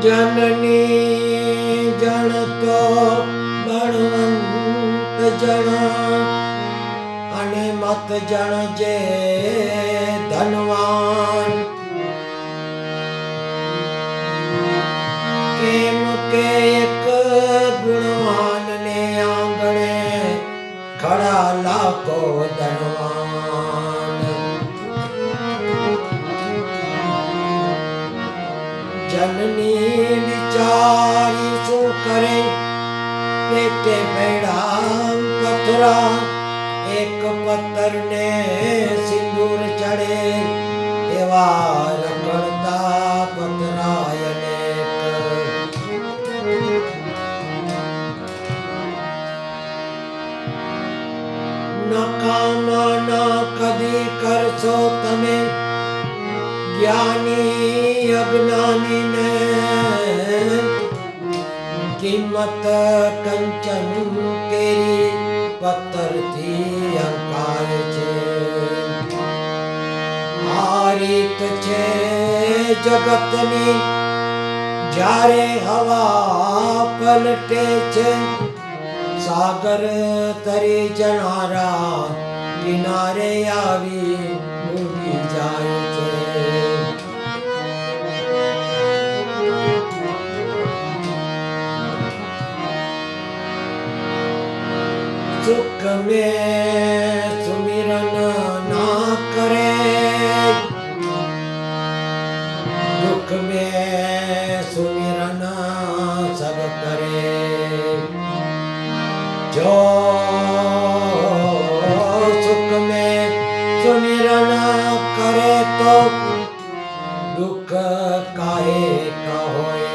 जननी जन तो बलवंत जन अने मत जन जे धनवान केम के एक गुणवान ने आंगणे खड़ा लाखो धनवान जननी विचारी सो करे पेटे बेड़ा पथरा एक पत्थर ने सिंदूर चढ़े एवा रगड़ता पथराय नकामा ना कदी करशो तमे ज्ञानी अज्ञानी ने किंमत कंचन केरी पत्थर थी अंकार छे आ રીત છે જગતની જ્યારે હવા પલટે છે સાગર તરી જનારા કિનારે આવી ડૂબી જાય છે सुख में सुमिरन ना करे दुख में सुमिरन सब करे जो सुख में सुमिरन करे तो दुख काहे का होए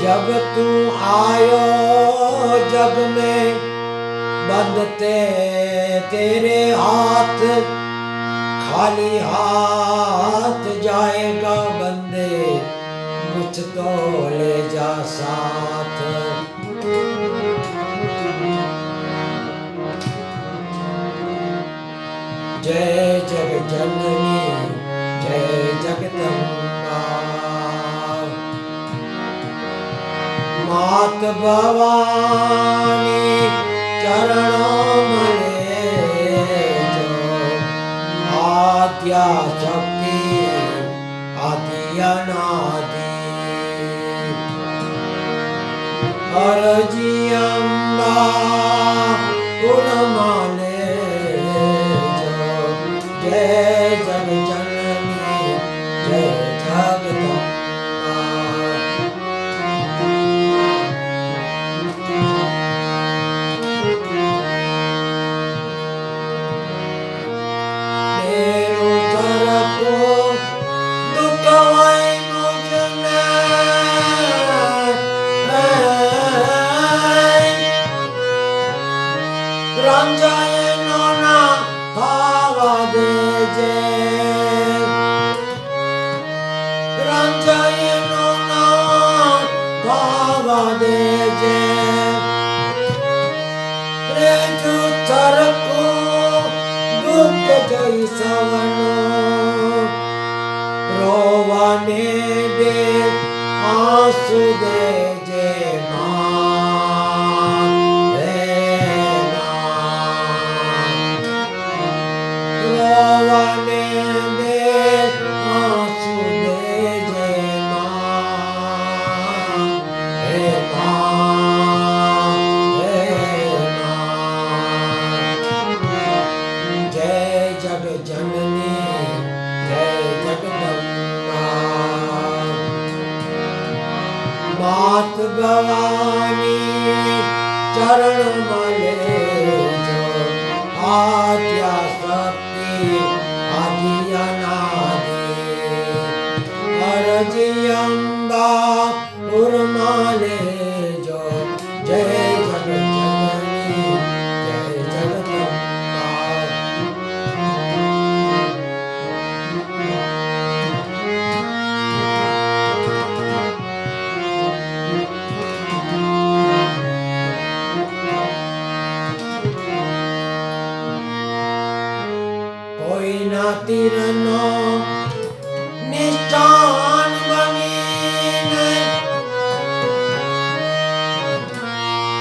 जब तू आयो जग में बंधते तेरे हाथ खाली हाथ जाएगा बंदे कुछ तो ले जा साथ जय जग जननी जय जगदम्बा मात भवानी चरणों मले जो आद्या शक्ति आदि अनादि अरजी अम्बा गुणमाले जो जय जग जननी जय जगदम्बा रंजाए नोना भावा दे जे रंजाए नोना भावा दे जे रे जो थर को दुख जई सवनो रोवाने दे आंसू दे जे मात भवानी चरण मले जो आद्या शक्ति आदि अनादि अरजी अम्बा उर्माले जो जय जग जननी जय जगदम्बा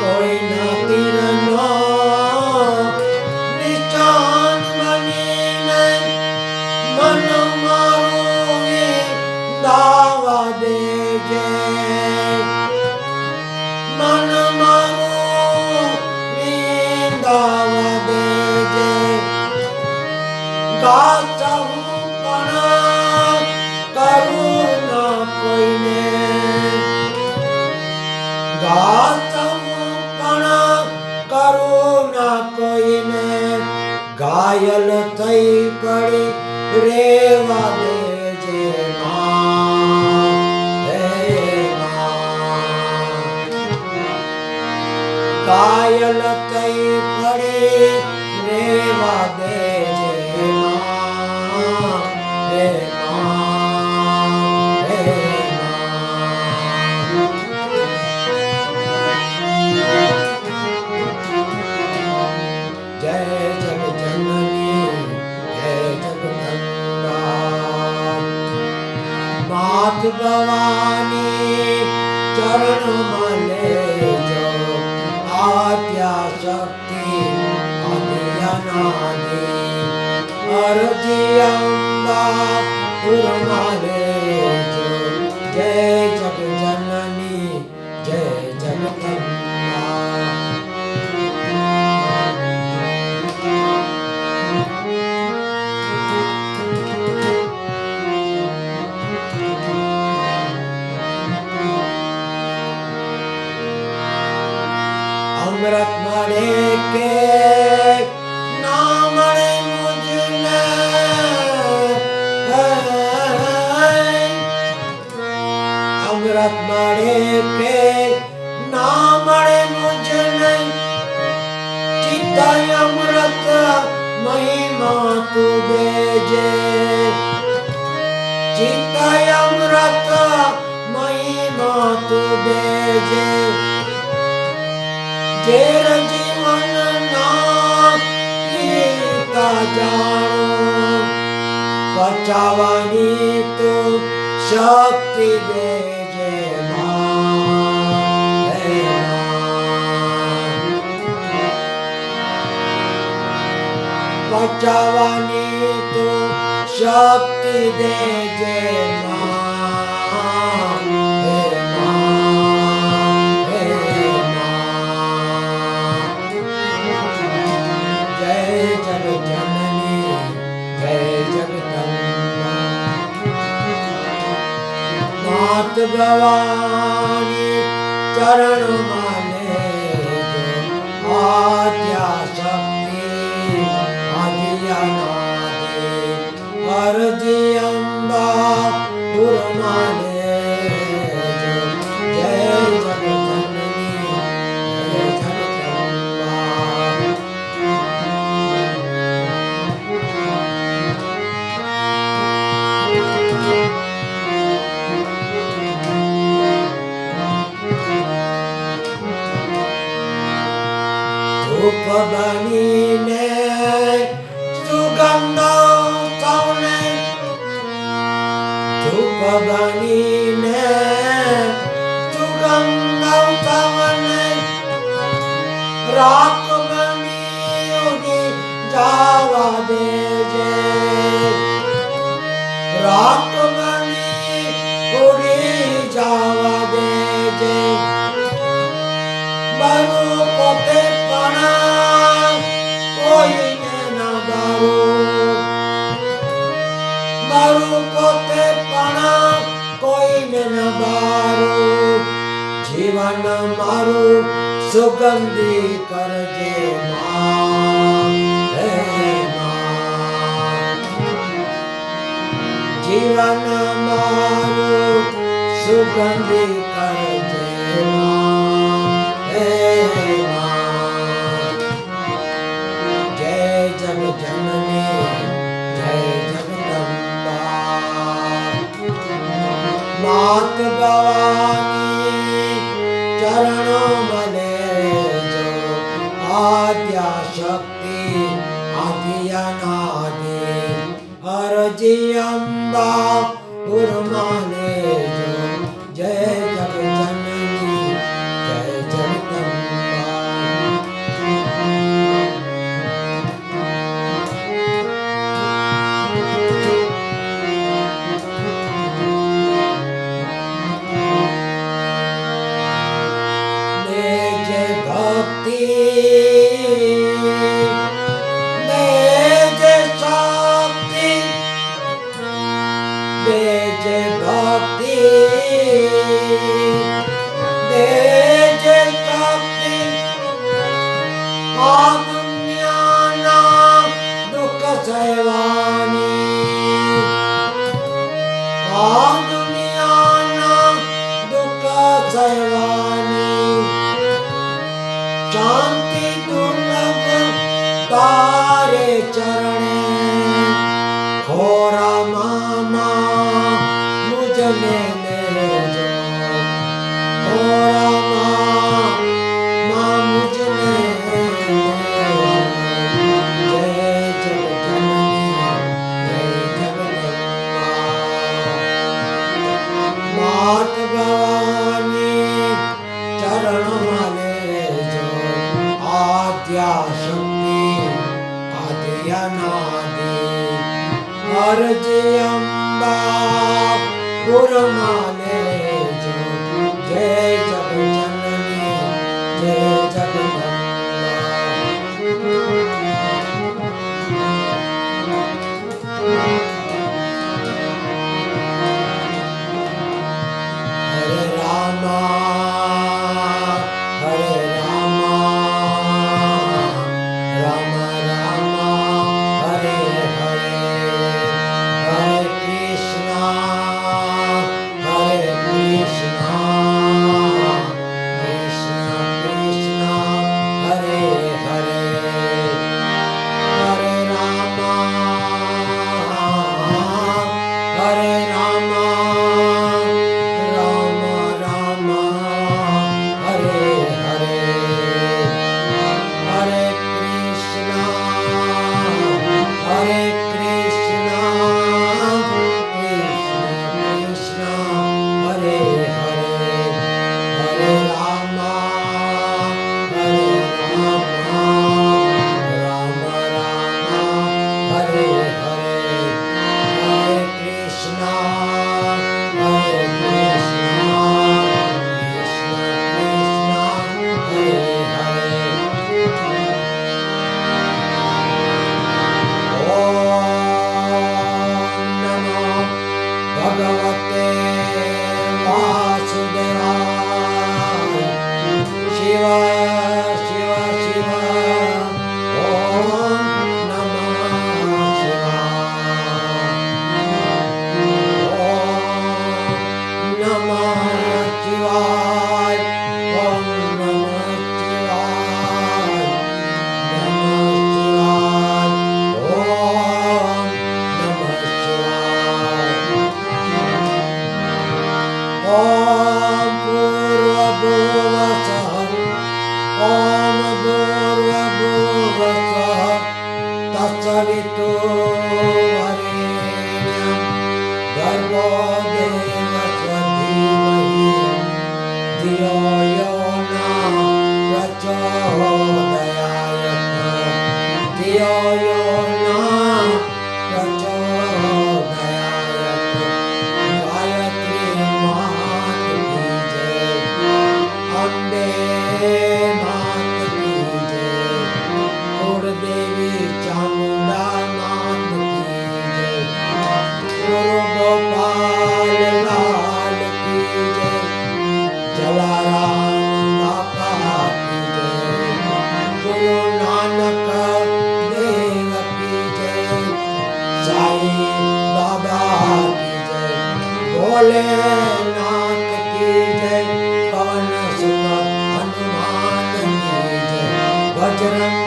કોઈ તીરનો નિશાન બનીને મન મારું દાવા દેજે મન મારું દાવા દેજે ગાતા હું પણ કરું ના કોઈને ગાતા હું પણ કરું ના કોઈને ઘાયલ થઈ પડી રેવા દેજે માં હે માં ઘાયલ થઈ પડી રેવા દેજે માં હે માં હે જય જગજનની જય જગદંબા માત ભવાની ચરણમાં લેજો આદ્યા શક્તિ આદિ અરજી અંબા પુરમાં લેજો જય જગજનની જય જગદંબા અમૃત મળે કે ના મળે મુજને અમૃત મળે કે ના મળે મુજને ચિત્તા અમૃત મહિમા તું દેજે ચિત્તા અમૃત મહિમા તું દેજે જેર જીવન ના ગીતા જાણો બચાવવાની તો શક્તિ દેજે માં હે માં બચાવવાની તો શક્તિ દેજે માં હે માં હે જય જગજનની જય જગદંબા માત ભવાની ચરણમાં લેજો આદ્યા શક્તિ આદિ અનાદિ અરજી અંબા પુરમાં લેજો જય જગજનની જય જગદંબા ધૂપ બનીને સુગંધ સૌને ધૂપ બનીને સુગંધ સૌને રાખ બની ઉડી જાવા દેજે રાખ બની ઉડી જાવા દેજે મારું પોતે પણ કોઈને ના બારું મારું પોતે પણ કોઈને ના બારું જીવન મારું સુગંધી કરજે માં હે માં જીવન મારું સુગંધી કરજે માં હે માં જય જગજનની જય જગદંબા માત ભવાની ચરણોમાં લેજો આદ્યા શક્તિ આદિ અનાદિ અરજી અંબા પુરમાં લેજો જય જગજનની જય જગદંબા भक्ति देजे शक्ति देजे भक्ति देजे शक्ति आ दुनियाना दुख सहवानी आ दुनियाना दुख सहवानी शांति दुर्लभ तारे चरणे खोरा मामा मुझे ले जो खोरा मामा मुझे ले जय जग जननी जय जगदम्बा मात भवानी चरण वाले जो आद्या शक्ति आदि अनादि अर्ज अम्बा गुरमाले जो जय जग जननी जय जगदम्बा हरे रामा हरे रामा राम राम हरे हरे हरे कृष्णा कृष्णा कृष्णा हरे हरे हरे रामा राम राम हरे हरे हरे कृष्णा कृष्णा कृष्णा हरे हरे हरे राम राम हरे हरे हरे कृष्णा कृष्णा हरे हरे ओम नमो भगवते वासुदेवाय शिव शिव शिव ओम नमः शिवाय ओम नमः शिवाय ओम नमः शिवाय नमः शिवाय ओम नमः शिवाय ओम भूर्भुवस्सुः ओम भूर्भुवस्सुः तत्सवितुर्वरेण्यं भर्गो देवस्य धीमहि धियो यो न प्रचोदयात् धियो यो न प्रचोदयात् गायत्री मात की जय अम्बे मात की जय कुलदेवी चामुंडा मात की जय गुरु गोपाल लाल की जय जलाराम बापा की जय गुरु नानक देव की जय साईं बाबा की जय भोलेनाथ की जय पवन सुत हनुमान की जय बजरंग